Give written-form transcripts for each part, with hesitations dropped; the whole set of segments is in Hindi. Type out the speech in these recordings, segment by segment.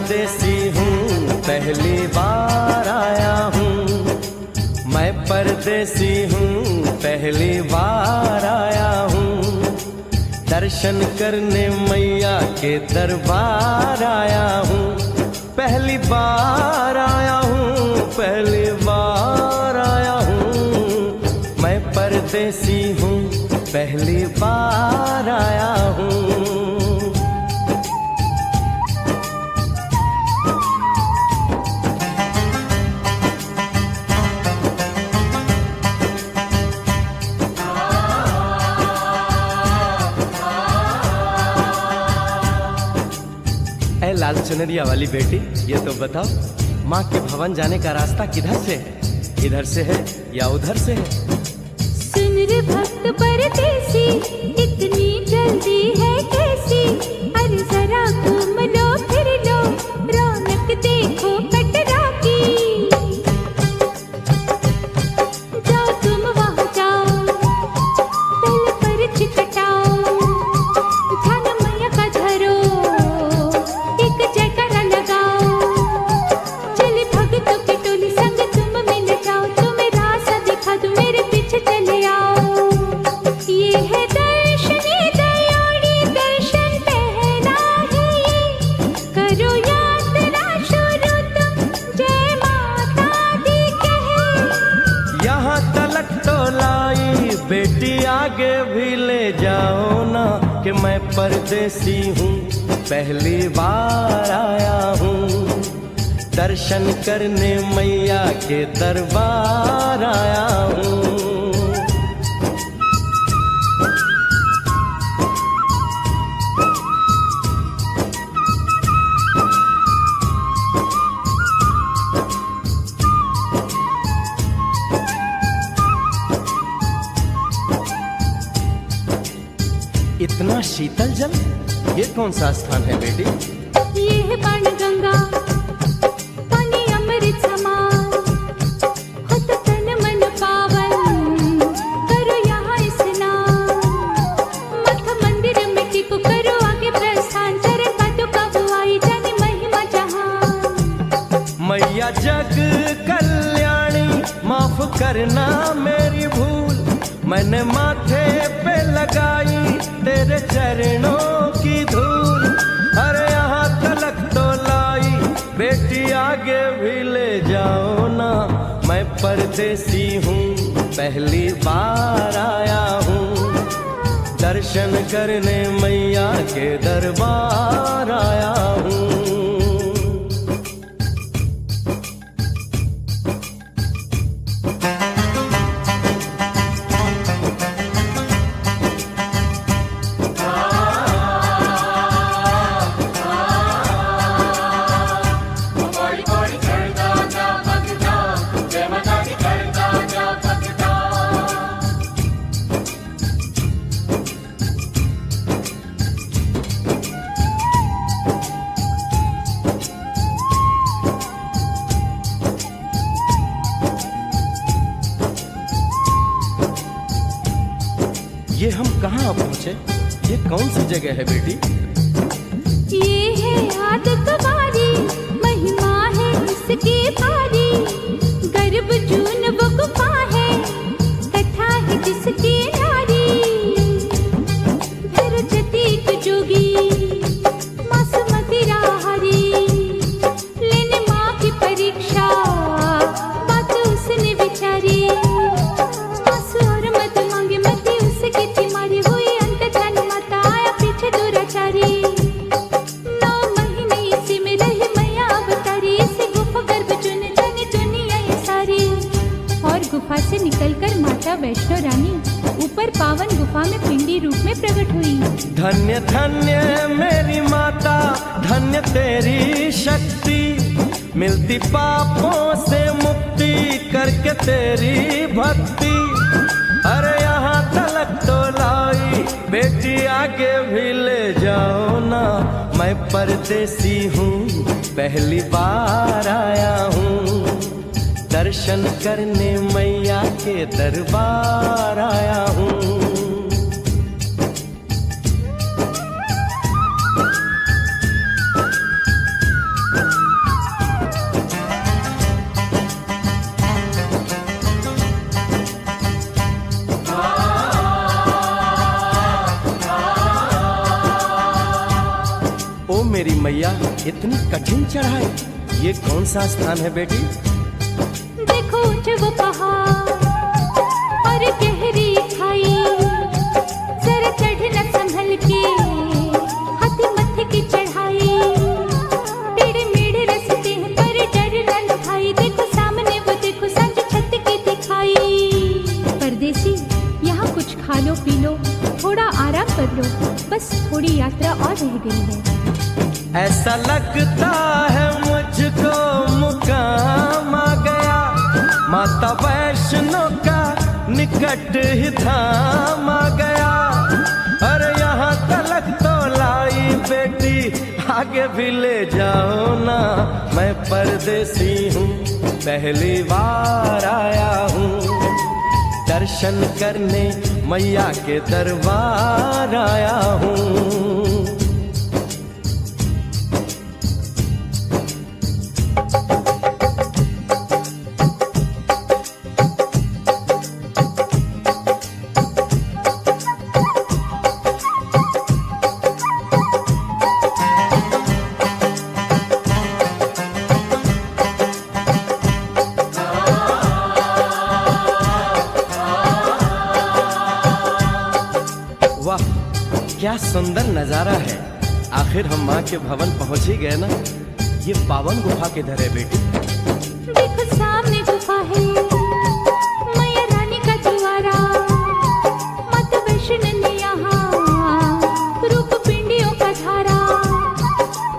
परदेसी हूँ, पहली बार आया हूँ। मैं परदेसी हूँ, पहली बार आया हूँ। दर्शन करने मैया के दरबार आया हूँ। पहली बार आया हूँ, पहली बार आया हूँ। मैं परदेसी हूँ, पहली बार आया हूँ। ऐ लाल चुनरिया वाली बेटी, ये तो बताओ माँ के भवन जाने का रास्ता किधर से है? इधर से है या उधर से है? सुन रे भक्त परदेसी, इतनी जल्दी है कैसी? अरे जरा घूम लो फिर लो, रौनक देखो कटरा की। जाओ तुम वहाँ जाओ, पहले पर्ची कटाओ, ध्यान मैया का धरो, एक जयकारा लगाओ। चले भक्तों की टोली संग तुम मिल जाओ, तुम्हें रास्ता दिखा दूं, मेरे पीछे चले आओ। ये है दर्शनी दयाड़ी, दर्शन पहला है ये, करो यात्रा शुरू तुम, जय माता दी कहे। यहाँ तलक तो लाई बेटी, आगे भी ले जाओ ना, कि मैं परदेसी हूँ, पहली बार आया हूँ। दर्शन करने मैया के दरबार आया हूँ। इतना शीतल जल, ये कौन सा स्थान है बेटी? ये है बाणगंगा, पानी अमृत समान, होता तन मन पावन, करो यहाँ स्नान। मठ मंदिर में टिप करो आगे प्रस्थान, चरण पादुका बुआई जाने महिमा जहान। मैया जग कल्याणी, माफ करना मेरी भूल, मैंने माथे पे लगाई तेरे चरणों की धूल। अरे यहाँ तलक तो लाई बेटी, आगे भी ले जाओ ना, मैं परदेसी हूँ, पहली बार आया हूँ। दर्शन करने मैया के दरबार आया हूँ। ये हम कहाँ पहुँचे? ये कौन सी जगह है बेटी? ये है आदत बारी, महिमा है इसकी भारी, गर्भ जून वो गुफा है, कथा है जिसकी नारी। फिर जतीक जोगी मासूमती राहरी, लेने माँ की परीक्षा, बात उसने विचारी। आंसू और मत मांगे मती उसकी तिमारी, हुई अंत जान माता आया पीछे दुराचारी। 9 महीने इसी में रही मैया अवतारी, इसी गुफा गर्भ चुन जाने दुनिया ये सारी। और गुफा से निकलकर माता वैष्णो रानी ऊपर पावन गुफा में पिंडी रूप में प्रकट हुई। धन्य धन्य मेरी माता, धन्य तेरी शक्ति, मिलती पापों से मुक्ति करके तेरी भक्ति। अरे यहाँ तलक तो लाई बेटी, आगे भी ले जाओ ना, मैं परदेसी हूँ, पहली बार आया हूँ। दर्शन करने मैया के दरबार आया हूँ। मेरी मैया, इतनी कठिन चढ़ाई, ये कौन सा स्थान है बेटी? देखो ऊंचे वो पहाड़ और गहरी खाई, जरा चढ़ना संभल के, हाथी मत्थे की चढ़ाई, टेढ़े मेढ़े रास्ते हैं पर डरना न भाई, देखो सामने वो देखो सांझ छत की दिखाई। परदेसी यहाँ कुछ खा लो पी लो, थोड़ा आराम कर लो, बस थोड़ी यात्रा और रह गई है। ऐसा लगता है मुझको मुकाम आ गया, माता वैष्णो का निकट ही धाम आ गया। अरे यहाँ तलक तो लाई बेटी, आगे भी ले जाओ ना, मैं परदेसी हूँ, पहली बार आया हूँ, दर्शन करने मैया के दरबार आया हूँ। वाह, क्या सुंदर नजारा है। आखिर हम माँ के भवन पहुंच ही गए ना। ये पावन गुफा किधर है बेटी? देखो सामने गुफा है, मैया रानी का द्वारा, माता वैष्णो ने यहाँ रूप पिंडियों का धारा,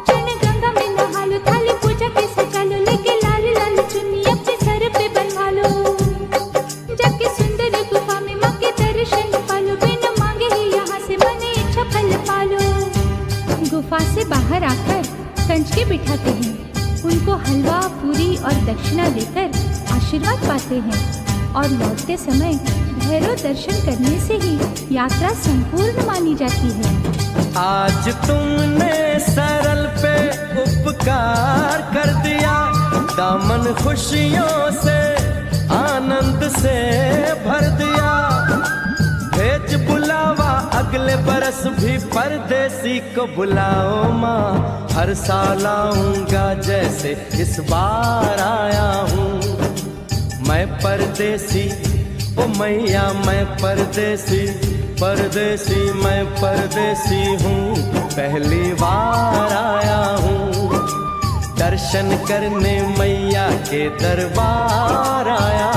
चन गंगा में नहा लो, थाली पूजा के सजा लो, लेके लाल लाल चुन्नी अपने सर पे बनवा लो, जाके सुंदर गुफा में माँ के दर्शन पालो, बिना मांगे ही यहाँ से मने इच्छा फल पालो। गुफा से बाहर आकर कंच के बिठाते हैं, उनको हलवा पूरी और दक्षिणा देकर आशीर्वाद पाते हैं, और लौटते समय भैरव दर्शन करने से ही यात्रा संपूर्ण मानी जाती है। आज तुमने सरल पे उपकार कर दिया, दामन खुशियों से आनंद से भर दिया, भेज बुलावा अगले बरस भी परदेसी को बुलाओ माँ, हर साल आऊंगा जैसे इस बार आया हूँ। मैं परदेसी ओ मैया, मैं परदेसी, परदेसी मैं परदेसी हूँ, पहली बार आया हूँ, दर्शन करने मैया के दरबार आया